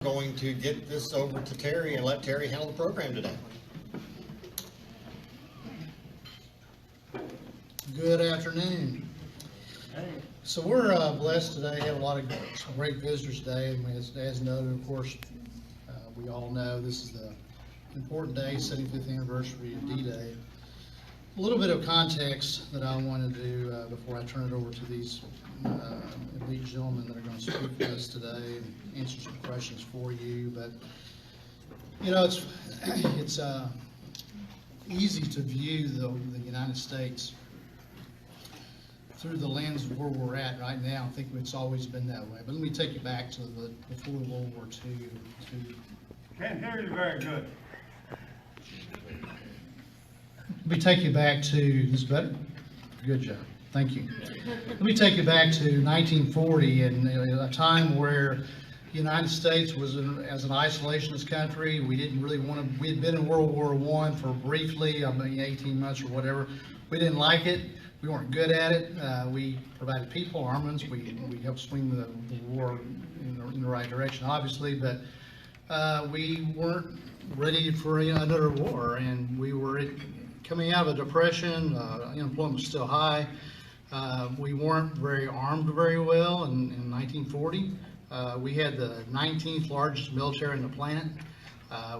Going to get this over to Terry and let Terry handle the program today. Good afternoon. So we're blessed today. Have a lot of some great visitors today, and as noted, of course, we all know this is the important day, 75th anniversary of D-Day. A little bit of context that I want to do before I turn it over to these elite gentlemen that are going to speak with us today and answer some questions for you. But you know, it's easy to view the United States through the lens of where we're at right now. I think it's always been that way. But let me take you back to before World War II. Can't hear you very good. Let me take you back to, this better? Good job, thank you. Let me take you back to 1940 and a time where the United States was as an isolationist country. We didn't really want to, we had been in World War I for briefly, 18 months or whatever. We didn't like it, we weren't good at it. We provided people, armaments, we helped swing the war in the right direction, obviously, but we weren't ready for another war, and we were coming out of a depression. Unemployment was still high. We weren't very armed very well in 1940. We had the 19th largest military on the planet.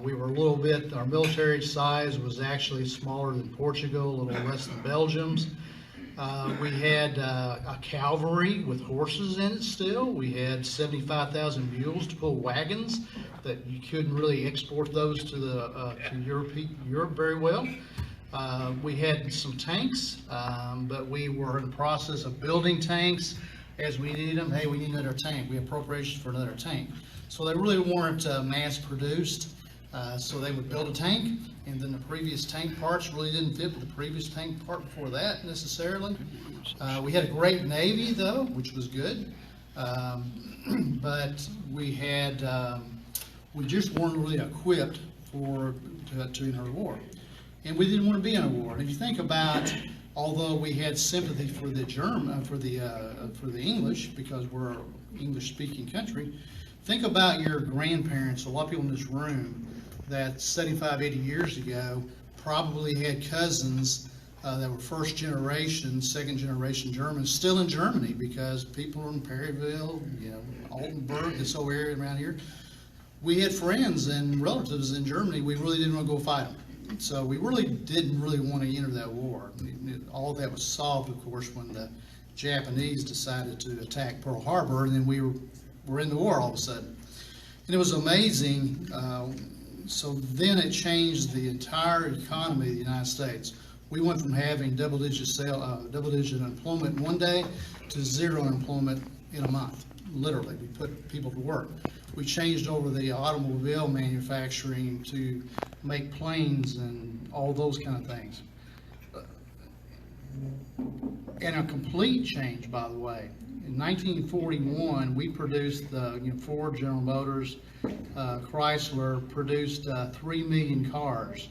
We were a little bit, our military size was actually smaller than Portugal, a little less than Belgium's. We had a cavalry with horses in it still. We had 75,000 mules to pull wagons that you couldn't really export those to Europe very well. We had some tanks, but we were in the process of building tanks as we needed them. Hey, we need another tank. We have appropriations for another tank. So they really weren't mass produced. So they would build a tank, and then the previous tank parts really didn't fit with the previous tank part before that necessarily. We had a great Navy though, which was good. But we just weren't really equipped to enter a war. And we didn't want to be in a war. And if you think about, although we had sympathy for the for the English, because we're an English-speaking country, think about your grandparents. A lot of people in this room that 75, 80 years ago probably had cousins that were first generation, second generation Germans still in Germany, because people were in Perryville, Altenburg, this whole area around here. We had friends and relatives in Germany. We really didn't want to go fight them. So we really didn't want to enter that war. All that was solved, of course, when the Japanese decided to attack Pearl Harbor, and then we were in the war all of a sudden. And it was amazing. So then it changed the entire economy of the United States. We went from having double-digit unemployment one day to zero unemployment in a month. Literally, we put people to work. We changed over the automobile manufacturing to make planes and all those kind of things. And a complete change, by the way. In 1941, we produced the Ford, General Motors, Chrysler produced 3 million cars.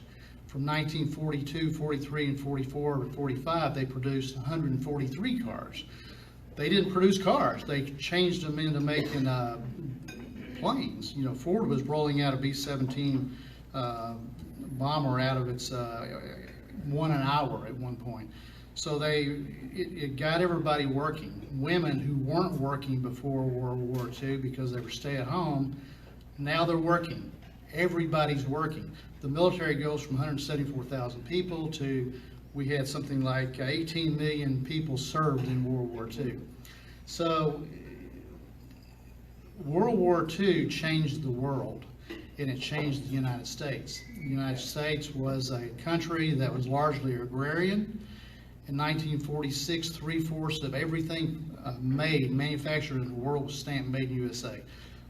From 1942, 43, and 44 to 45, they produced 143 cars. They didn't produce cars. They changed them into making planes. Ford was rolling out a B-17 bomber out of its 1 an hour at one point. So it got everybody working. Women who weren't working before World War II because they were stay-at-home, now they're working. Everybody's working. The military goes from 174,000 people to, we had something like 18 million people served in World War II. So World War II changed the world, and it changed the United States. The United States was a country that was largely agrarian. In 1946, 3/4 of everything manufactured in the world was stamped "Made in USA."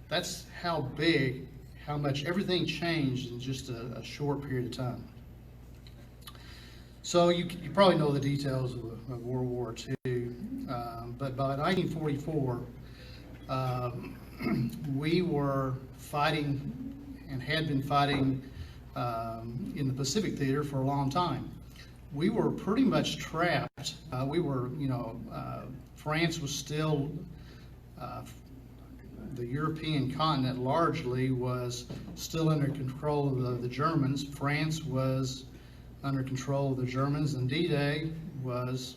That's how much everything changed in just a short period of time. So you probably know the details of World War II, but by 1944, we were fighting and had been fighting in the Pacific Theater for a long time. We were pretty much trapped. France was still the European continent largely was still under control of the Germans. France was under control of the Germans, and D-Day was,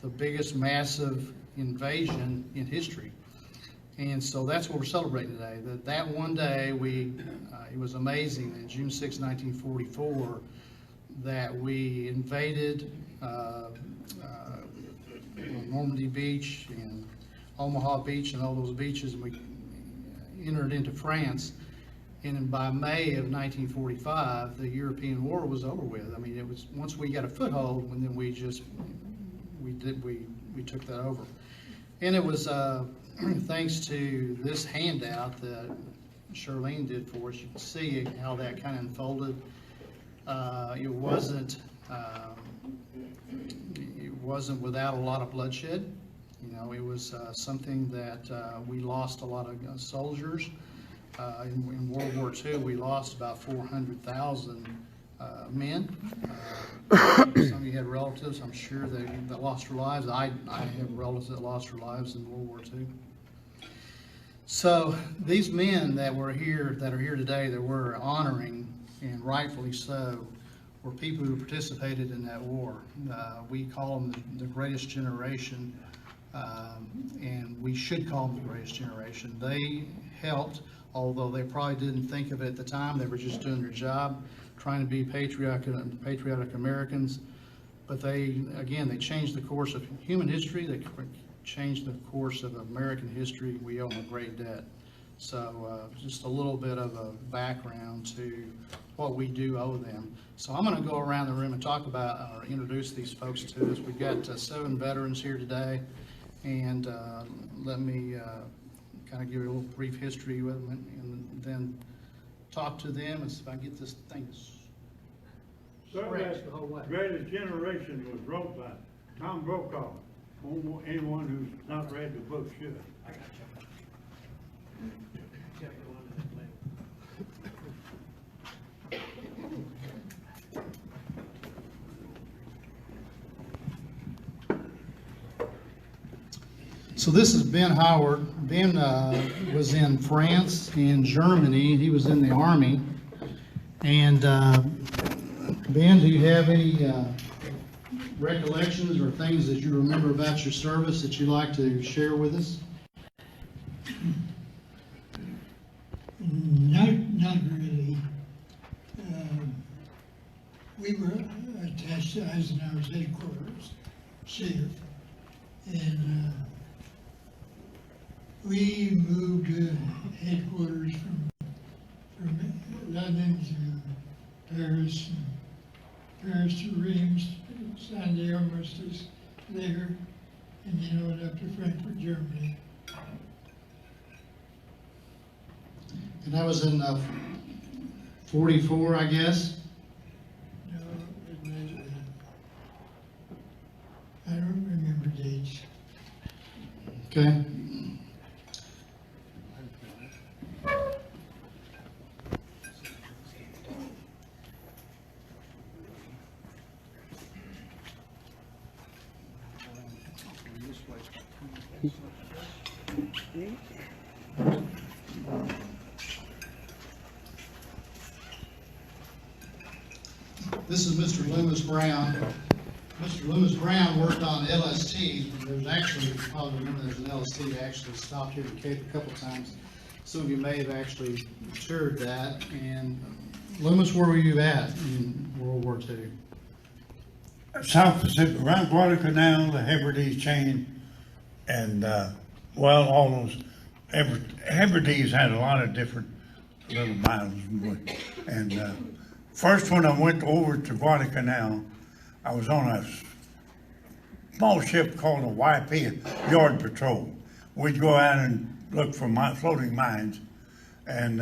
the biggest massive invasion in history. And so that's what we're celebrating today. That one day, it was amazing that June 6, 1944, that we invaded Normandy Beach and Omaha Beach and all those beaches, and we entered into France. And by May of 1945, the European War was over with. I mean, it was, once we got a foothold, and then we took that over. And it was thanks to this handout that Charlene did for us. You can see how that kind of unfolded. It wasn't without a lot of bloodshed. It was something that we lost a lot of soldiers. In World War II, we lost about 400,000 men. Some of you had relatives, I'm sure, that lost their lives. I have relatives that lost their lives in World War II. So these men that are here today, that we're honoring, and rightfully so, were people who participated in that war. We call them the greatest generation, and we should call them the greatest generation. They helped, although they probably didn't think of it at the time. They were just doing their job, trying to be patriotic Americans. But they changed the course of human history. They changed the course of American history. We owe them a great debt. So just a little bit of a background to what we do owe them. So I'm going to go around the room and talk about or introduce these folks to us. We've got 7 veterans here today, and let me kind of give you a little brief history with them, and then talk to them and see if I can get this thing stretched the whole way. Greatest Generation was wrote by Tom Brokaw. Anyone who's not read the book should. I got you. So this is Ben Howard. Ben was in France and Germany. He was in the Army. And Ben, do you have any recollections or things that you remember about your service that you'd like to share with us? Not really. We were attached to Eisenhower's headquarters, SAFE, and we moved headquarters from London to Paris, and Paris to Reims, San Diego was there, and then went up to Frankfurt, Germany. And that was in 44, I guess? No, it was, I don't remember dates. Okay. This is Mr. Loomis Brown. Mr. Loomis Brown worked on LSTs. There's actually, you probably remember there's an LST that actually stopped here in Cape a couple times. Some of you may have actually toured that. And Loomis, where were you at in World War II? South Pacific, around Guadalcanal, the Hebrides chain, and all those. Hebrides had a lot of different little miles. And first, when I went over to Guadalcanal, I was on a small ship called a YP, Yard Patrol. We'd go out and look for floating mines. And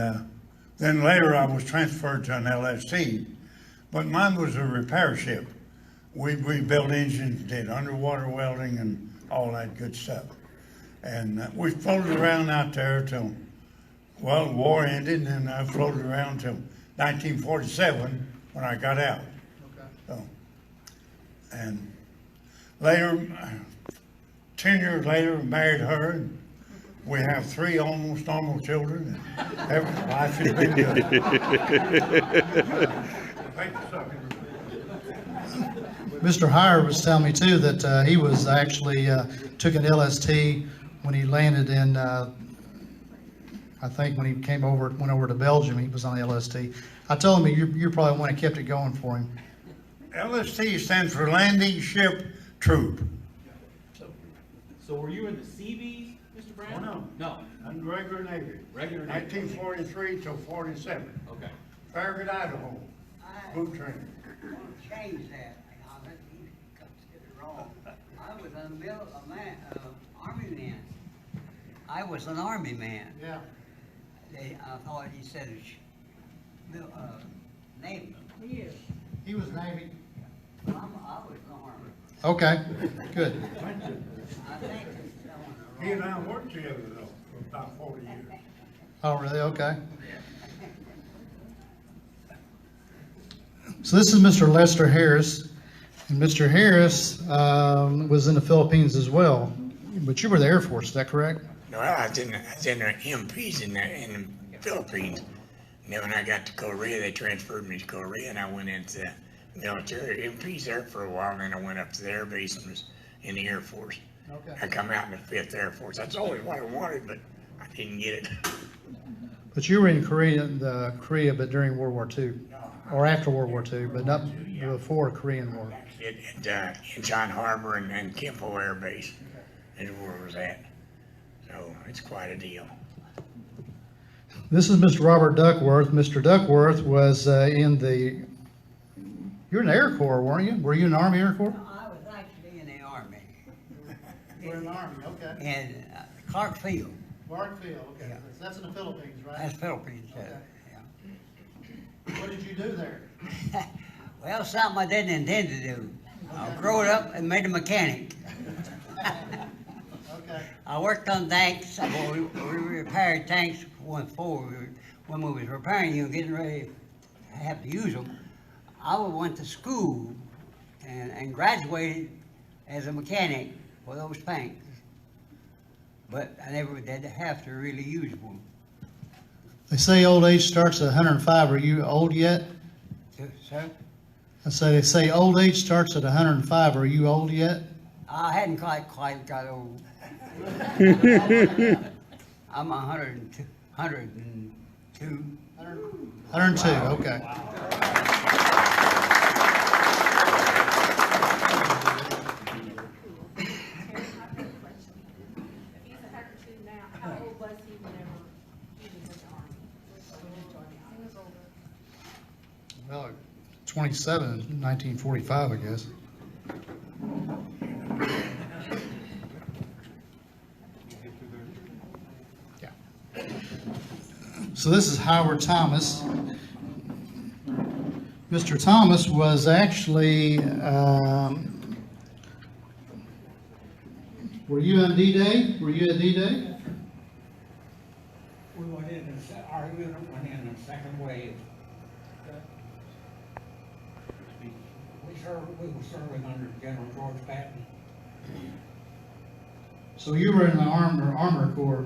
then later I was transferred to an LST, but mine was a repair ship. We rebuilt engines, did underwater welding and all that good stuff. And we floated around out there till, the war ended, and I floated around till 1947 when I got out. Okay. So, and later, 10 years later, married her, and We have 3 almost normal children. Life has been good. Thank you, sir. Mr. Heyer was telling me too that he was actually took an LST when he landed in, I think when he went over to Belgium, he was on the LST. I told him you probably one that kept it going for him. LST stands for Landing Ship Troop. So were you in the Seabees, Mr. Brown? Oh, No. I'm regular Navy. Regular Navy. 1943 till 47. Okay. Farragut, Idaho. Boot training. I want to change that. I'll let you consider wrong. I was Army man. I was an Army man. Yeah. I thought he said Navy. He was Navy. But I was an Army. Okay, good. I think it's telling the He and wrong. I worked together though for about 40 years. Oh, really? Okay. So this is Mr. Lester Harris, and Mr. Harris was in the Philippines as well, but you were the Air Force, is that correct? No, I was in the MPs in the Philippines. And then when I got to Korea, they transferred me to Korea, and I went into the military MPs there for a while, and then I went up to the air base and was in the Air Force. Okay. I come out in the 5th Air Force. That's always what I wanted, but I didn't get it. But you were in Korea, but during World War II, or after World War II, but not before Korean War. At Incheon Harbor and Kimpo Air Base is where it was at. So it's quite a deal. This is Mr. Robert Duckworth. Mr. Duckworth was in the, you're in the Air Corps, weren't you? Were you in the Army Air Corps? I was actually in the Army. We're in the Army, okay. In Clarkfield. Clarkfield, okay. Yeah. That's in the Philippines, right? That's Philippines. Okay. Yeah. What did you do there? Well, something I didn't intend to do. I grew up and made a mechanic. Okay. I worked on tanks. We repaired tanks when we was repairing you and getting ready to have to use them. I went to school and graduated as a mechanic for those tanks. But I never did have to really use one. They say old age starts at 105. Are you old yet? Sir? They say old age starts at 105. Are you old yet? I hadn't quite got old. I'm 102. 102. 102, okay. If he's 102 now, how old was he whenever he was in the Army? He was older. Well, 27 in 1945, I guess. Yeah. So this is Howard Thomas. Mr. Thomas was actually, were you on D-Day? Were you at D-Day? We went in, our unit went in the second wave. We were serving under General George Patton. So you were in the Armor Corps.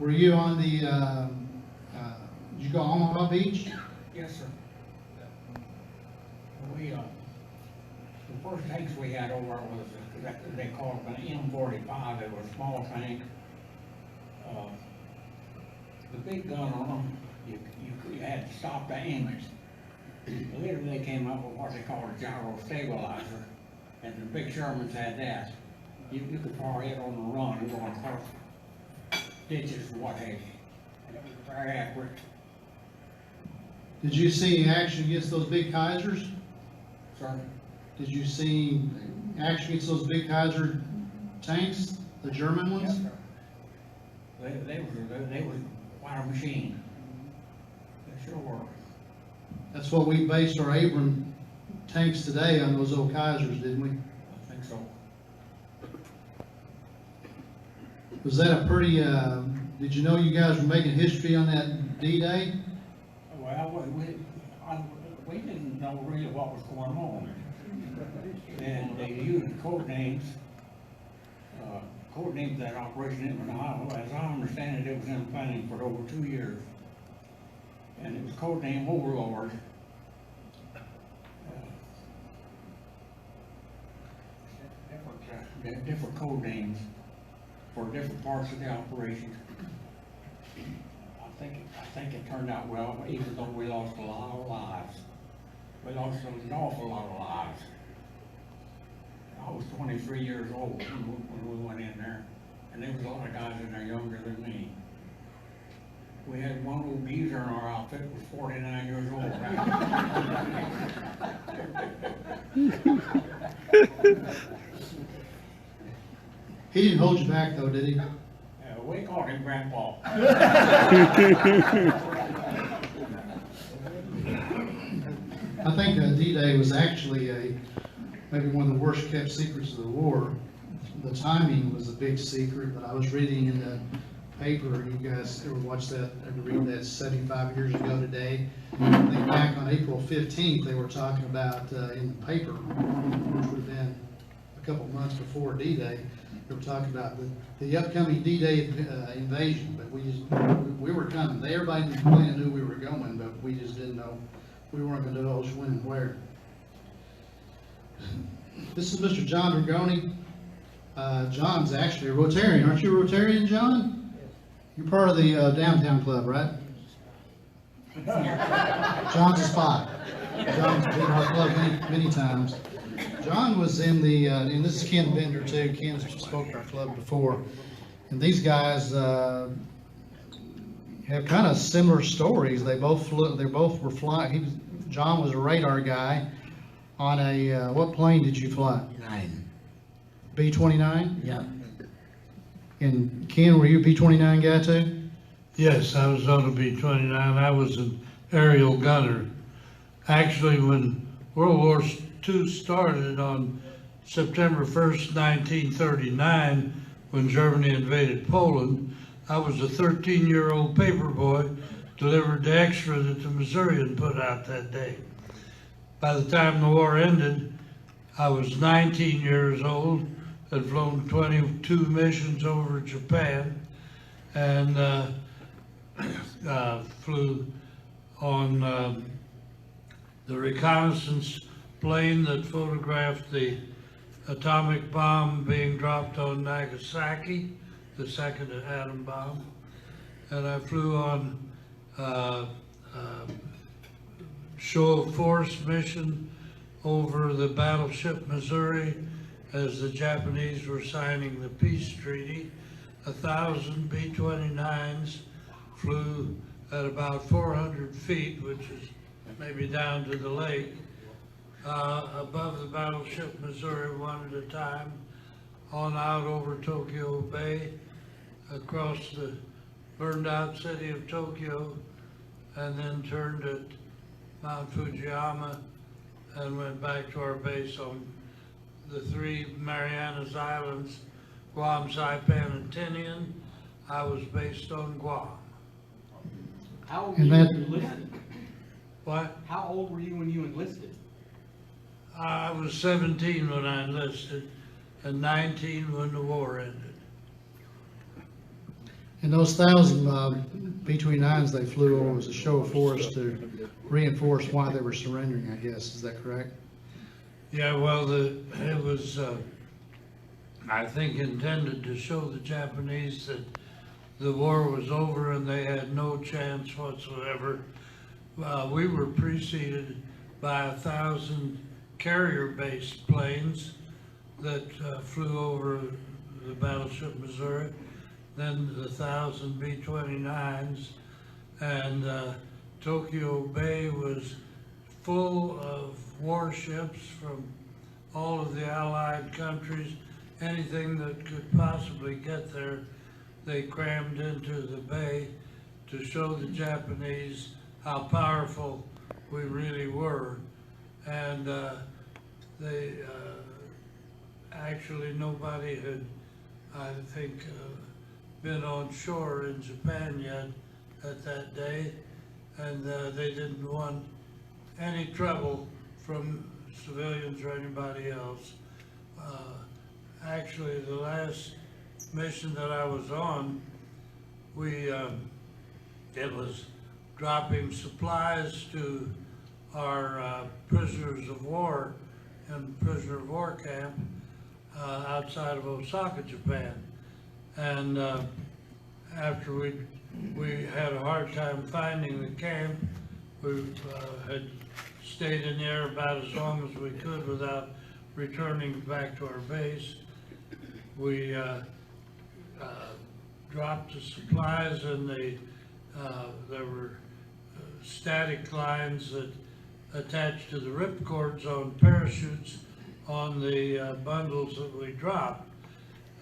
Were you on the, did you go Omaha Beach? Yes, sir. We, the first tanks we had over was, they called it an M45, it was a small tank. The big gun on them, you had to stop to aim it. Later they came up with what they called a gyro stabilizer, and the big Shermans had that. You could fire it on the run and go across ditches or what have you. And it was very accurate. Did you see action against those big Kaisers? Sir? Did you see action against those big Kaiser tanks, the German ones? Yes, sir. They were quite a machine. They sure were. That's what we based our Abram tanks today on, those old Kaisers, didn't we? I think so. Was that a pretty, did you know you guys were making history on that D-Day? Well, we didn't know really what was going on. And they used code names, codenamed that operation, as I understand it, it was in planning for over 2 years. And it was codenamed Overlord. Different code names for different parts of the operation. I think it turned out well, even though we lost a lot of lives. We lost an awful lot of lives. I was 23 years old when we went in there, and there was a lot of guys in there younger than me. We had one little geezer in our outfit who was 49 years old. He didn't hold you back though, did he? We called him Grandpa. I think D-Day was actually maybe one of the worst kept secrets of the war. The timing was a big secret, but I was reading in the paper, you guys ever watch that, ever read that 75 years ago today? I think back on April 15th, they were talking about in the paper, which would have been a couple months before D-Day, they were talking about the upcoming D-Day invasion, but we were coming. Everybody in the plant knew we were going, but we just didn't know. We weren't going to divulge when and where. This is Mr. John Dragoni. John's actually a Rotarian. Aren't you a Rotarian, John? You're part of the downtown club, right? John's a spy. John's been in our club many times. John was in the, and this is Ken Bender too. Ken's spoke to our club before. And these guys have kind of similar stories. They both were flying. John was a radar guy on a, what plane did you fly? 9. B-29? Yeah. And Ken, were you a B-29 guy too? Yes, I was on a B-29. I was an aerial gunner. Actually, when World War II started on September 1st, 1939, when Germany invaded Poland, I was a 13-year-old paper boy, delivered the extra that the Missourian put out that day. By the time the war ended, I was 19 years old, had flown 22 missions over Japan, and flew on the reconnaissance plane that photographed the atomic bomb being dropped on Nagasaki, the second atom bomb. And I flew on show of force mission over the battleship Missouri as the Japanese were signing the peace treaty. 1,000 B-29s flew at about 400 feet, which is maybe down to the lake, above the battleship Missouri one at a time, on out over Tokyo Bay, across the burned out city of Tokyo, and then turned at Mount Fujiyama and went back to our base on the 3 Marianas Islands, Guam, Saipan, and Tinian. I was based on Guam. How old And were you that- when you enlisted? What? How old were you when you enlisted? I was 17 when I enlisted and 19 when the war ended. And those 1,000 B-29s they flew over was a show of force to reinforce why they were surrendering, I guess. Is that correct? Yeah, well, it was, I think, intended to show the Japanese that the war was over and they had no chance whatsoever. We were preceded by 1,000 carrier-based planes that flew over the battleship Missouri, then the 1,000 B-29s, and Tokyo Bay was full of warships from all of the Allied countries. Anything that could possibly get there, they crammed into the bay to show the Japanese how powerful we really were. And they actually, nobody had, I think, been on shore in Japan yet at that day, and they didn't want any trouble from civilians or anybody else. Actually, the last mission that I was on, it was dropping supplies to our prisoners of war in prisoner of war camp outside of Osaka, Japan. And after we had a hard time finding the camp, we had stayed in there about as long as we could without returning back to our base. We dropped the supplies, and there were static lines that attached to the ripcords on parachutes on the bundles that we dropped,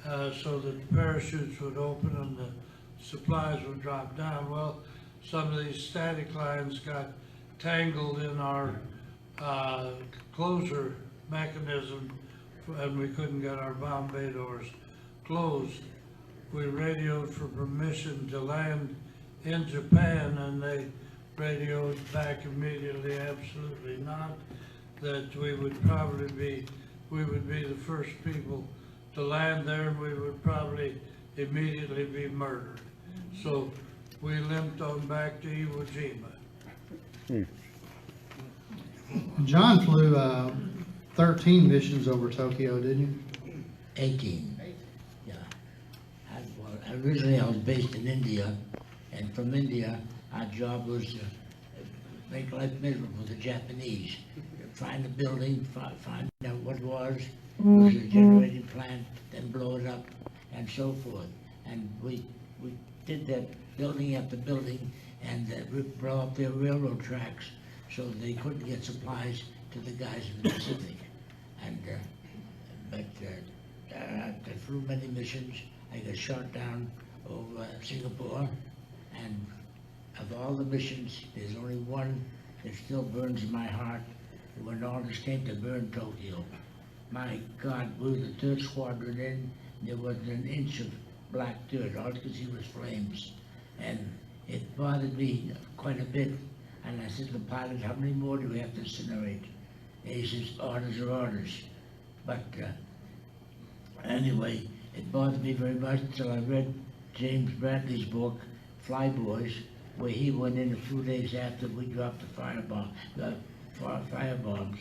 so that the parachutes would open and the supplies would drop down. Well, some of these static lines got tangled in our closer mechanism, and we couldn't get our bomb bay doors closed. We radioed for permission to land in Japan, and they radioed back immediately, absolutely not, that we would be the first people to land there, and we would probably immediately be murdered. So we limped on back to Iwo Jima. John flew 13 missions over Tokyo, didn't you? 18. Yeah. Originally I was based in India, and from India, our job was to make life miserable for the Japanese. Find the building, find out what it was a generating plant, then blow it up, and so forth. And we did that building after building, and blow up their railroad tracks so they couldn't get supplies to the guys in the Pacific. And I flew many missions. I got shot down over Singapore, and of all the missions, there's only one that still burns in my heart. When orders came to burn Tokyo, my God, we were the third squadron in. There wasn't an inch of black dirt. All you could see was flames, and it bothered me quite a bit. And I said to the pilot, "How many more do we have to incinerate?" And he says, "Orders are orders." But anyway, it bothered me very much until I read James Bradley's book, Flyboys, where he went in a few days after we dropped the firebombs,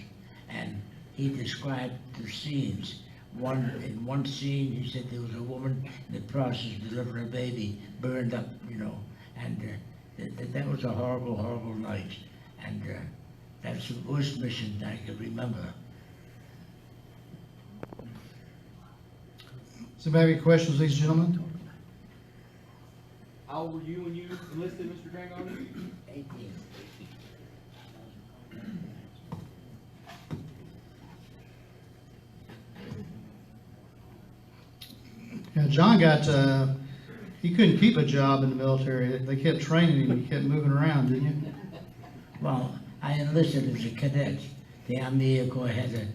and he described the scenes. In one scene, he said there was a woman in the process of delivering a baby, burned up, and that was a horrible, horrible night. And that's the worst mission I can remember. Does anybody have any questions, these gentlemen? How old were you when you enlisted, Mr. Dragoni? 18. Yeah, John he couldn't keep a job in the military. They kept training him, he kept moving around, didn't you? Well, I enlisted as a cadet. The Army Air Corps had a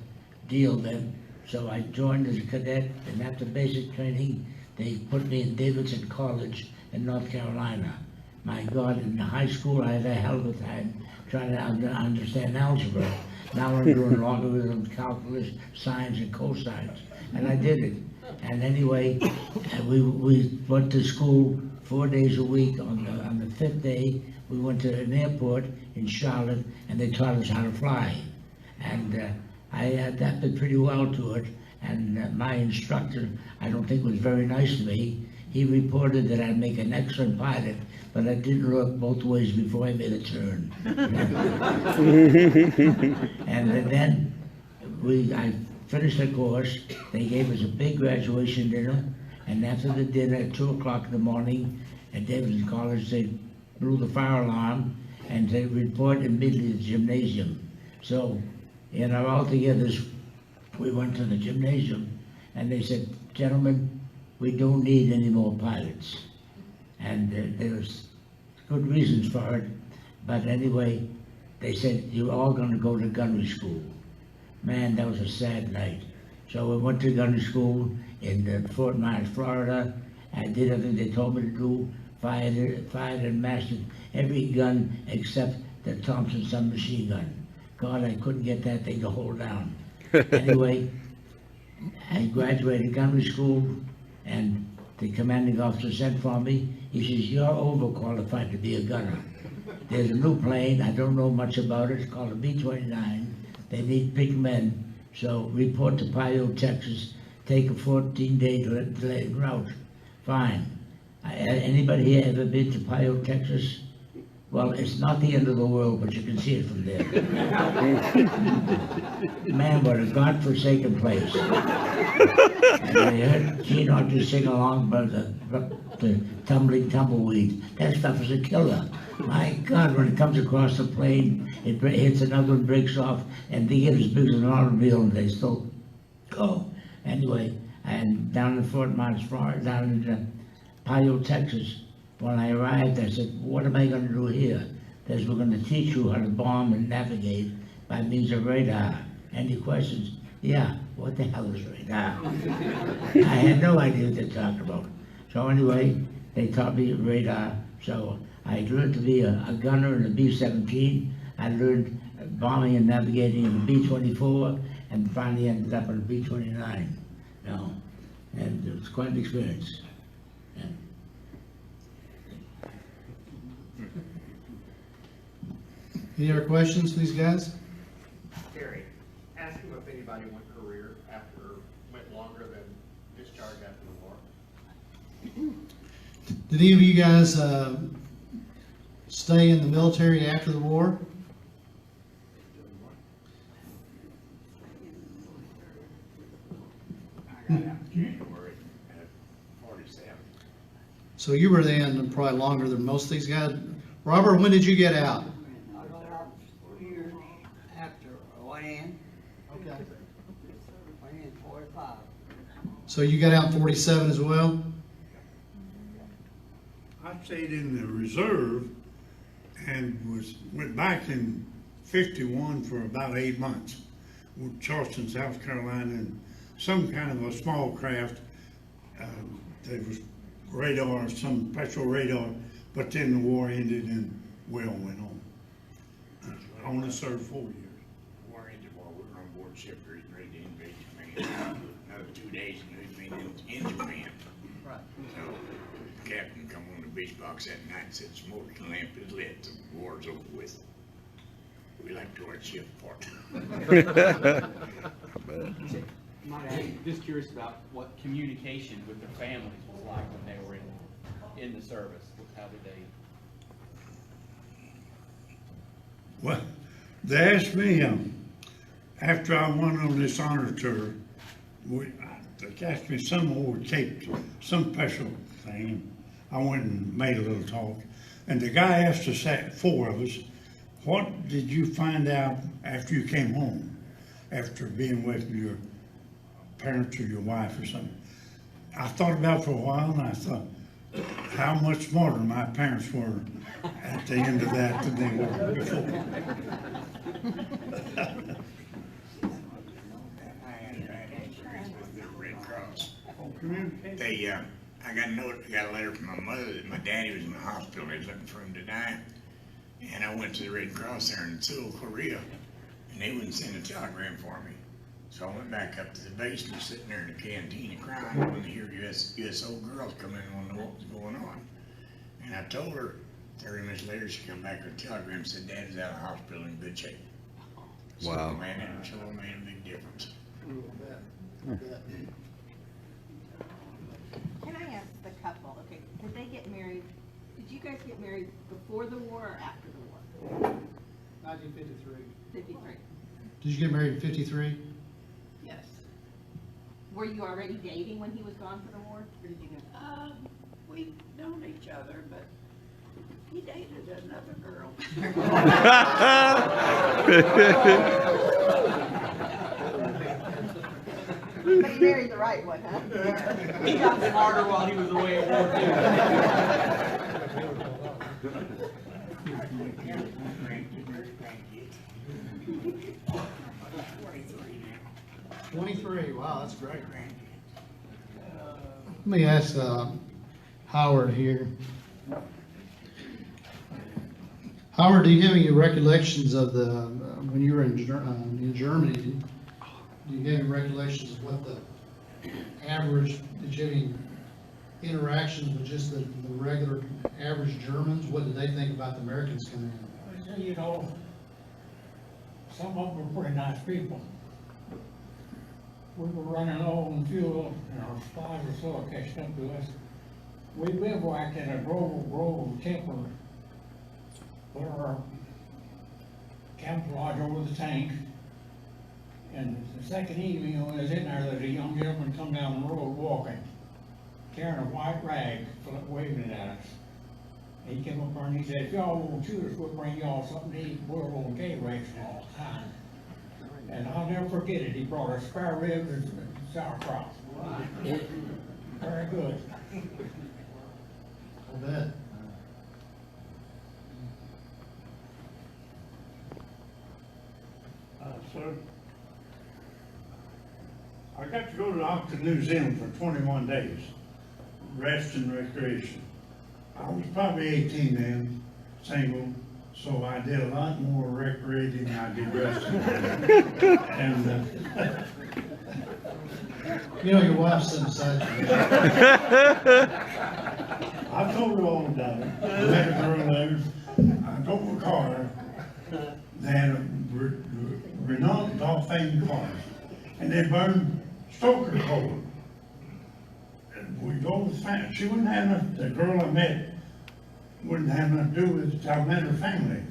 deal then, so I joined as a cadet, and after basic training, they put me in Davidson College in North Carolina. My God, in high school, I had a hell of a time trying to understand algebra. Now I'm doing logarithms, calculus, sines, and cosines, and I did it. And anyway, we went to school 4 days a week. On the fifth day, we went to an airport in Charlotte, and they taught us how to fly. And I adapted pretty well to it. And my instructor, I don't think was very nice to me. He reported that I'd make an excellent pilot, but I didn't look both ways before I made a turn. And then I finished the course. They gave us a big graduation dinner, and after the dinner at 2 o'clock in the morning at Davidson College, they blew the fire alarm, and they reported immediately to the gymnasium. So, all together, we went to the gymnasium, and they said, "Gentlemen, we don't need any more pilots." And there was good reasons for it, but anyway, they said, "You're all going to go to gunnery school." Man, that was a sad night. So we went to gunnery school in Fort Myers, Florida. I did everything they told me to do, fired and mastered every gun except the Thompson submachine gun. God, I couldn't get that thing to hold down. Anyway, I graduated gunnery school, and the commanding officer sent for me. He says, "You're overqualified to be a gunner. There's a new plane, I don't know much about it, it's called a B-29. They need big men, so report to Pio, Texas, take a 14-day delayed route." Fine. Anybody here ever been to Pio, Texas? Well, it's not the end of the world, but you can see it from there. Man, what a godforsaken place. And I heard Gene Autry sing along about the tumbling tumbleweed. That stuff is a killer. My God, when it comes across the plane, it hits another one, breaks off, and they get as big as an automobile, and they still go. Anyway, and down in Fort Myers, down in Pio, Texas, when I arrived, I said, "What am I going to do here?" They said, "We're going to teach you how to bomb and navigate by means of radar." Any questions? Yeah, what the hell is radar? I had no idea what they talked about. So anyway, they taught me radar. So I learned to be a gunner in a B-17. I learned bombing and navigating in a B-24, and finally ended up in a B-29. You know, and it was quite an experience. Yeah. Any other questions for these guys? Terry, ask him if anybody went career went longer than discharge after the war. Did any of you guys stay in the military after the war? I got out in January of 47. So you were then probably longer than most of these guys. Robert, when did you get out? I got out 4 years after I went in. Okay. Went in 45. So you got out in 47 as well? I stayed in the reserve and went back in 51 for about 8 months. With Charleston, South Carolina, and some kind of a small craft. There was radar, some special radar, but then the war ended and we all went on. I only served 4 years. War ended while we were on board ship, ready to invade Japan. Another 2 days and we'd been in Japan. Right. So the captain come on the beach box that night and said, "Smoking lamp is lit, the war's over with." We like to our ship apart. Just curious about what communication with their families was like when they were in the service. How did they? Well, they asked me, after I went on this honor tour, they asked me some old tape, some special thing. I went and made a little talk, and the guy asked us, 4 of us, "What did you find out after you came home, after being away from your parents or your wife or something?" I thought about it for a while, and I thought how much smarter my parents were at the end of that than they were before. I had experience with the Red Cross. They, I got a letter from my mother that my daddy was in the hospital. They was looking for him to die. And I went to the Red Cross there in Seoul, Korea, and they wouldn't send a telegram for me. So I went back up to the base and was sitting there in the canteen crying when I hear USO girls come in and want to know what was going on. And I told her, 30 minutes later, she come back with a telegram and said, "Dad is out of the hospital in good shape." So, Wow. man, it sure made a big difference. Can I ask the couple, okay, did they get married, did you guys get married before the war or after the war? 1953. 53? Did you get married in 53? Yes. Were you already dating when he was gone for the war, or did you know? We've known each other, but he dated another girl. But he married the right one, huh? He got smarter while he was away at war too. 23, wow, that's great. Let me ask Howard here. Howard, do you have any recollections of the, when you were in Germany, do you have any recollections of what the average, did you have any interactions with just the regular average Germans? What did they think about the Americans coming in? You know, some of them were pretty nice people. We were running low on fuel, and our supplies were slow catching up to us. We bivouacked in a grove of timber, put our camouflage over the tank. And the second evening, when I was in there, there was a young gentleman come down the road walking, carrying a white rag, waving it at us. He came up there and he said, if y'all won't shoot us, we'll bring y'all something to eat. We're on gay ration all the time. And I'll never forget it. He brought us spare ribs and sauerkraut. Very good. I bet. Sir, I got to go to Auckland, New Zealand for 21 days, rest and recreation. I was probably 18 then, single, so I did a lot more recreating than I did resting. And You know, your wife's sitting beside you. I told her all about it. I met a girl there. I drove a car. They had a Renault Dolphin car, and they burned stoker coal. And we go with family. She wouldn't have enough. The girl I met wouldn't have nothing to do with it. I met her family,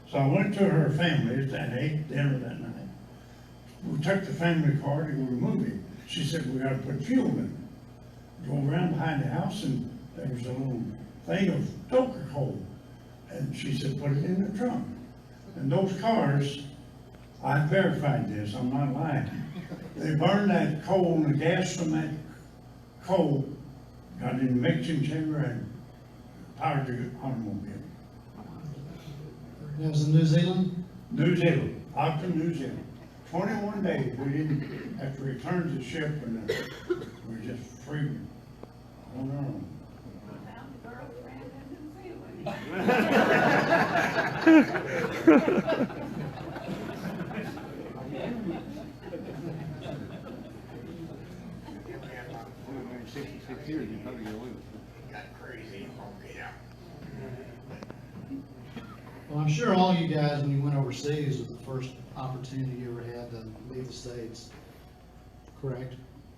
so I went to her family and ate dinner that night. We took the family car to go to the movie. She said, we gotta put fuel in it. Go around behind the house and there was a little thing of stoker coal. And she said, put it in the trunk. And those cars, I verified this, I'm not lying. They burned that coal and the gas from that coal got in the mixing chamber and powered the automobile. That was in New Zealand? New Zealand, Auckland, New Zealand. 21 days, we didn't have to return to the ship and we were just free on our own. Found a girlfriend in New Zealand. Got crazy, yeah. Well, I'm sure all you guys, when you went overseas, was the first opportunity you ever had to leave the States, correct?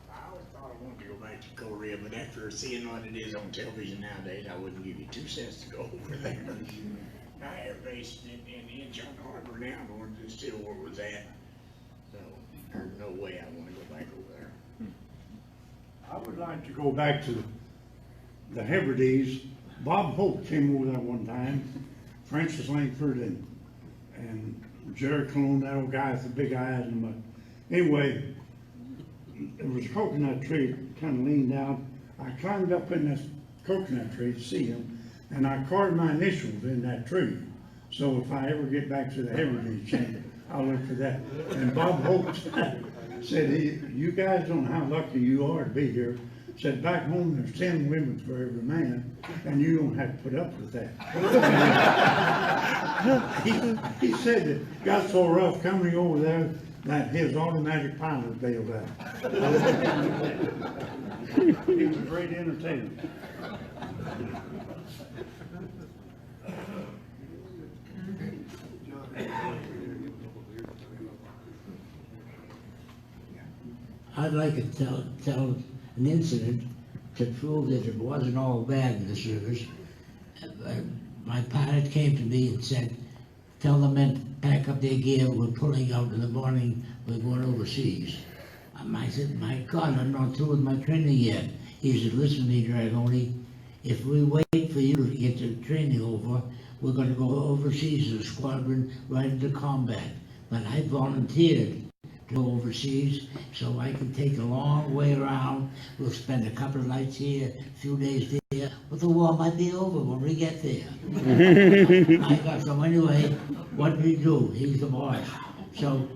I always thought I wanted to go back to Korea, but after seeing what it is on television nowadays, I wouldn't give you 2 cents to go over there. I air base in Incheon Harbor now, where the Civil War was at. So there's no way I want to go back over there. I would like to go back to the Hebrides. Bob Hope came over there one time, Francis Langford and Jerry Cologne, that old guy with the big eyes. And anyway, there was a coconut tree that kind of leaned out. I climbed up in this coconut tree to see him, and I carved my initials in that tree. So if I ever get back to the Hebrides chain, I'll look for that. And Bob Hope said, you guys don't know how lucky you are to be here. Said back home there's 10 women for every man, and you don't have to put up with that. he said it got so rough coming over there that his automatic pilot bailed out. He was a great entertainer. I'd like to tell an incident to prove that it wasn't all bad in the service. My pilot came to me and said, tell the men pack up their gear, we're pulling out in the morning, we're going overseas. I said, my God, I'm not through with my training yet. He said, listen to me, Dragoni, if we wait for you to get your training over, we're going to go overseas as a squadron right into combat. But I volunteered to go overseas so I can take a long way around. We'll spend a couple of nights here, a few days there, but the war might be over when we get there. So anyway, what did we do? He's the boss. So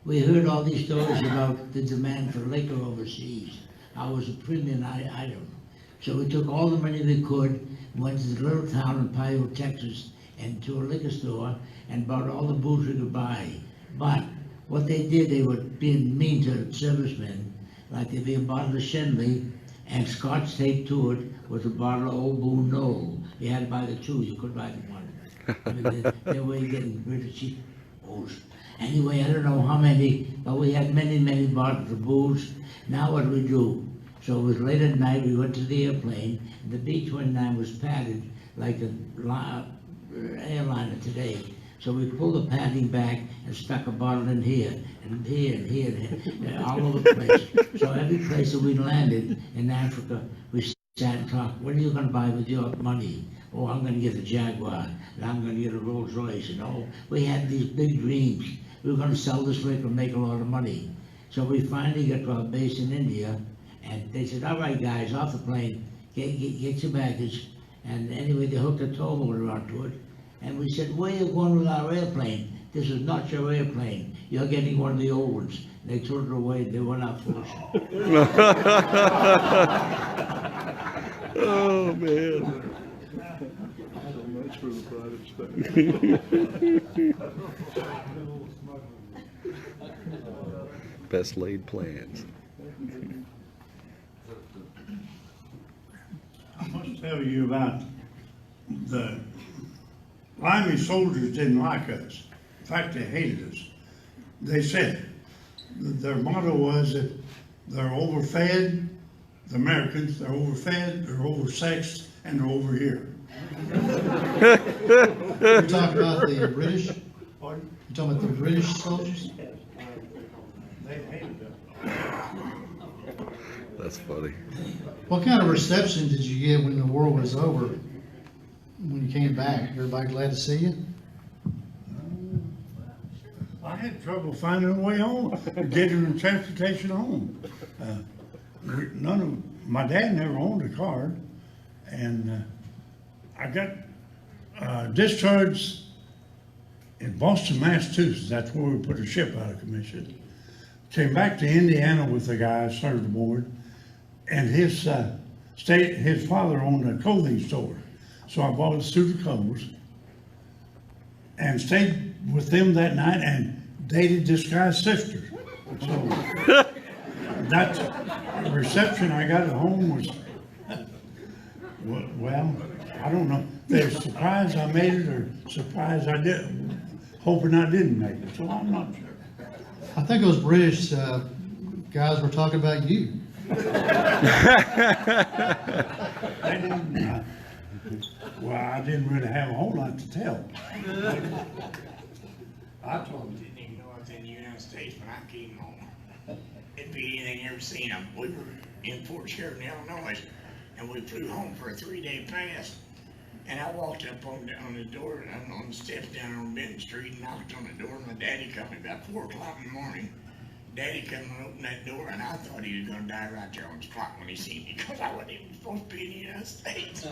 we heard all these stories about the demand for liquor overseas. I was a premium item. So we took all the money we could, went to the little town in Pio, Texas, and to a liquor store and bought all the booze we could buy. But what they did, they were being mean to servicemen, like there'd be a bottle of Shenley and Scotch tape to it was a bottle of Old Boone Knoll. You had to buy the two, you couldn't buy the one. I mean, they were getting rid of cheap booze. Anyway, I don't know how many, but we had many, many bottles of booze. Now what do we do? So it was late at night, we went to the airplane, and the B-29 was padded like the airliner today. So we pulled the padding back and stuck a bottle in here, and here, and here, and all over the place. So every place that we landed in Africa, we sat and talked, what are you gonna buy with your money? Oh, I'm gonna get a Jaguar, and I'm gonna get a Rolls Royce, and oh, we had these big dreams. We were gonna sell this liquor and make a lot of money. So we finally got to our base in India, and they said, all right, guys, off the plane, get your baggage. And anyway, they hooked a tow motor onto it. And we said, where are you going with our airplane? This is not your airplane. You're getting one of the old ones. They threw it away. They went out for us. Oh, man. So much for the private stuff. Best laid plans. I must tell you about the Army soldiers didn't like us. In fact, they hated us. They said their motto was that they're overfed, the Americans, they're overfed, they're oversexed, and they're over here. You're talking about the British? Pardon? You're talking about the British soldiers? They hated us. That's funny. What kind of reception did you get when the war was over? When you came back, everybody glad to see you? I had trouble finding a way home, getting transportation home. My dad never owned a car, and I got discharged in Boston, Massachusetts. That's where we put a ship out of commission. Came back to Indiana with the guy I served aboard, and his father owned a clothing store. So I bought a suit of clothes and stayed with them that night and dated this guy's sister. So that reception I got at home was, well, I don't know. They're surprised I made it or surprised I didn't, hoping I didn't make it. So I'm not sure. I think those British guys were talking about you. They didn't, well, I didn't really have a whole lot to tell. I told them. Didn't even know I was in the United States when I came home. It'd be anything you ever seen them. We were in Fort Sheridan, Illinois, and we flew home for a 3-day pass. And I walked up on the door, on the steps down on Benton Street, and knocked on the door, and my daddy come about 4 o'clock in the morning. Daddy come and opened that door, and I thought he was gonna die right there on the spot when he seen me, because I wasn't even supposed to be in the United States.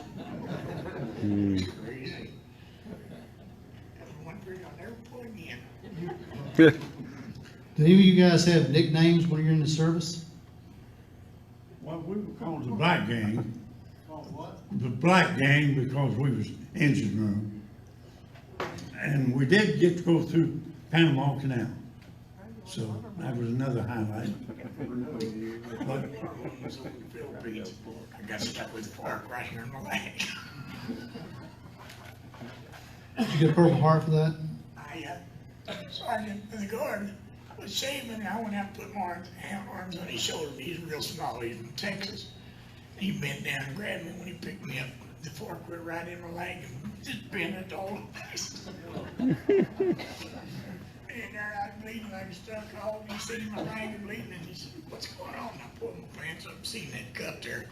It's crazy. That's one thing I'll never pull again. Do any of you guys have nicknames when you're in the service? Well, we were called the Black Gang. The Black Gang because we was engine room. And we did get to go through Panama Canal. So that was another highlight. But I got stuck with the fork right here in my leg. Did you get a Purple Heart for that? Sergeant in the guard was shaving, and I went out and put my arms on his shoulder. He's real small, he's from Texas. He bent down and grabbed me when he picked me up. The fork went right in my leg and just bent it all the place. And there I was bleeding like a stuck hog. He seen my leg bleeding, and he said, what's going on? I pulled my pants up, seen that cut there.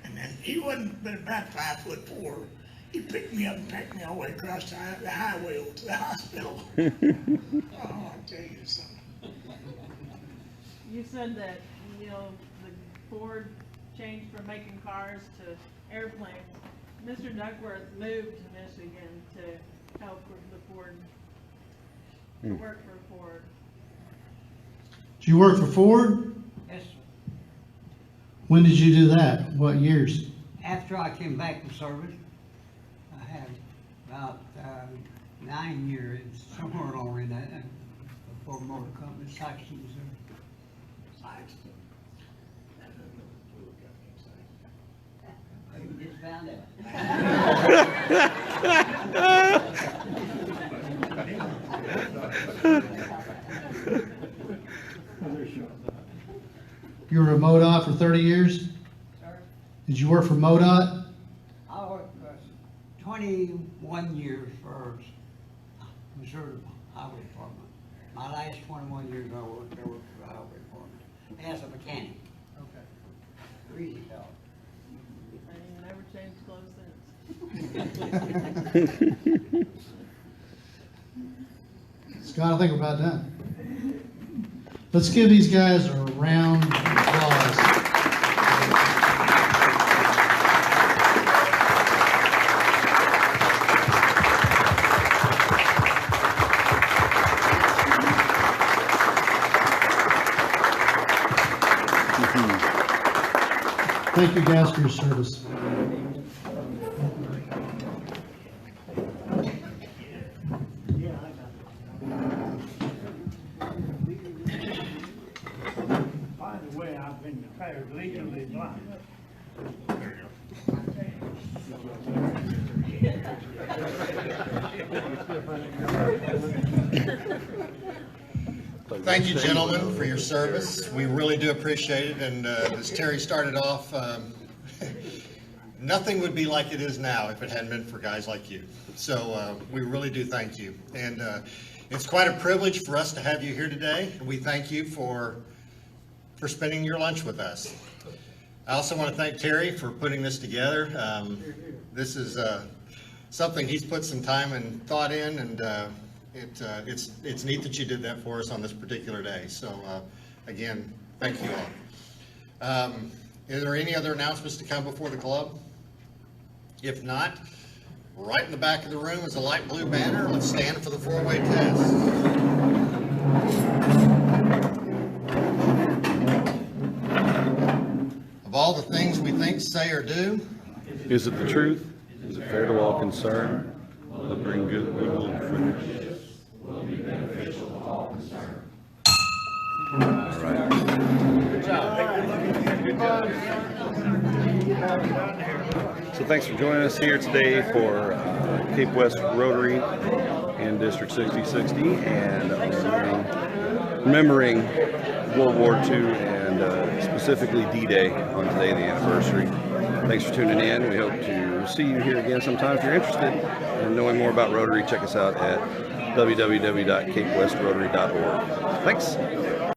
And then he wasn't but about 5'4". He picked me up and packed me all the way across the highway over to the hospital. Oh, I'll tell you something. You said that, the Ford changed from making cars to airplanes. Mr. Duckworth moved to Michigan to help with the Ford, to work for Ford. Did you work for Ford? Yes, sir. When did you do that? What years? After I came back from service, I had about 9 years, somewhere along in that, for a motor company, Saxon, Missouri. found out. You were a MoDOT for 30 years? Sir, Did you work for MoDOT? I worked for 21 years for Missouri Highway Department. My last 21 years I worked for the Highway Department as a mechanic. Okay. Greasy fellow. And you never changed clothes since. Scott, I think we're about done. Let's give these guys a round of applause. Thank you guys for your service. By the way, I've been declared legally blind. Thank you, gentlemen, for your service. We really do appreciate it, and as Terry started off, nothing would be like it is now if it hadn't been for guys like you. So we really do thank you. And it's quite a privilege for us to have you here today. We thank you for spending your lunch with us. I also want to thank Terry for putting this together. This is something he's put some time and thought in, and it's neat that you did that for us on this particular day. So again, thank you all. Is there any other announcements to come before the club? If not, right in the back of the room is a light blue banner. Let's stand for the four-way test. Of all the things we think, say, or do, Is it the truth? Is it fair to all concerned? Will it bring good will and friendship? So thanks for joining us here today for Cape West Rotary in District 6060 and remembering World War II and specifically D-Day on today, the anniversary. Thanks for tuning in. We hope to see you here again sometime. If you're interested in knowing more about Rotary, check us out at www.capewestrotary.org. Thanks.